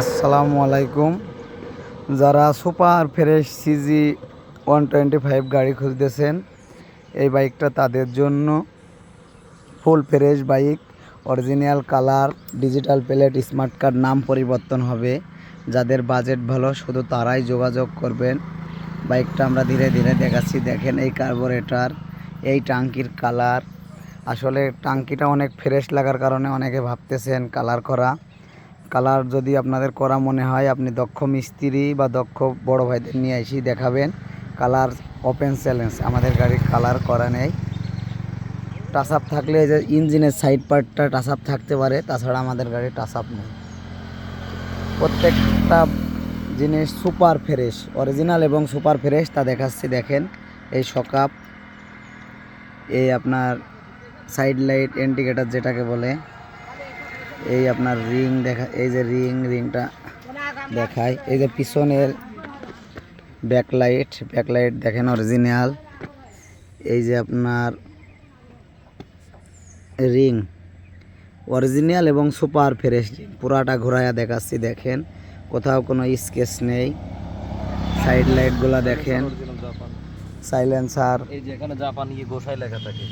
আসসালামু আলাইকুম। যারা সুপার ফ্রেশ সিজি 125 গাড়ি খুঁজতেছেন, এই বাইকটা তাদের জন্য। Full fresh bike, original colour, digital plate, smart card, নাম পরিবর্তন হবে। যাদের বাজেট ভালো শুধু তারাই যোগাযোগ করবেন। বাইকটা আমরা ধীরে ধীরে দেখাচ্ছি। দেখেন এই কার্বোরেটর, এই টাঙ্কির কালার। আসলে টাঙ্কিটা অনেক ফ্রেশ লাগার কারণে অনেকে ভাবতেছেন কালার করা। কালার যদি আপনাদের করা মনে হয়, আপনি দক্ষ মিস্ত্রি বা দক্ষ বড় ভাইদের নিয়ে এসে দেখাবেন। কালার ওপেন চ্যালেঞ্জ, আমাদের গাড়ির কালার করা নেই। টাচ আপ থাকলে যে ইঞ্জিনের সাইড পার্টটা টাচ আপ থাকতে পারে, তাছাড়া আমাদের গাড়ির টাচ আপ নেই। প্রত্যেকটা জিনিস সুপার ফ্রেশ, অরিজিনাল এবং সুপার ফ্রেশ, তা দেখাচ্ছি। দেখেন এই সকাপ, এই আপনার সাইড লাইট, ইন্ডিকেটার যেটাকে বলে, এই আপনার রিং দেখা, এই যে রিংটা দেখায়। এই যে পিছনের ব্যাকলাইট দেখেন অরিজিনাল। এই যে আপনার রিং অরিজিনাল এবং সুপার ফ্রেশ, পুরাটা ঘোরায়া দেখাচ্ছি। দেখেন কোথাও কোনো স্কেচ নেই। সাইড লাইটগুলো দেখেন, সাইলেন্সার, এই যে এখানে জাপানি গোসাই লেখা থাকে।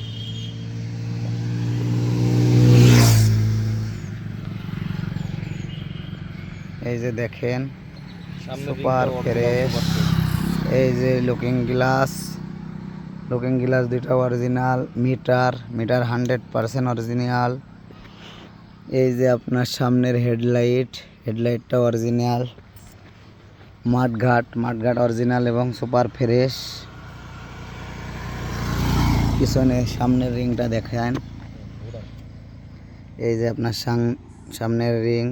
এই যে দেখেন সামনে সুপার ফ্রেশ। এই যে লুকিং গ্লাস দুইটা অরিজিনাল। Meter 100% original. এই যে আপনার সামনের হেডলাইটটা অরিজিনাল। মাঠঘাট অরিজিনাল এবং সুপার ফ্রেশ। পিছনে সামনের রিংটা দেখেন। এই যে আপনার সামনের রিং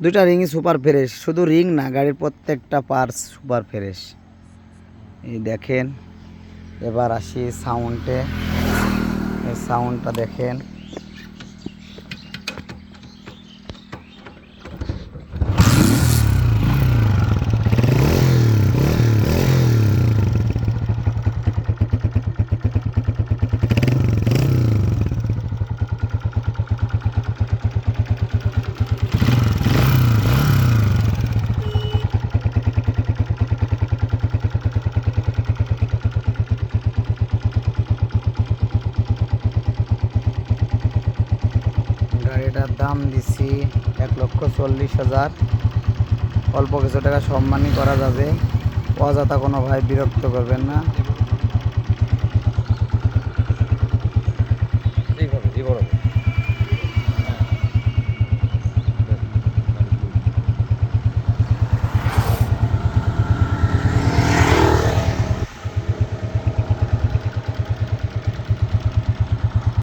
দুইটা রিংই সুপার ফ্রেশ। শুধু রিং না, গাড়ির প্রত্যেকটা পার্টস সুপার ফ্রেশ। এই দেখেন। এবার আসি সাউন্ডে। এই সাউন্ডটা দেখেন। গাড়িটার দাম দিছি 1,40,000। অল্প কিছু টাকা সম্মানই করা যাবে। অযথা কোনো ভাই বিরক্ত করবেন না।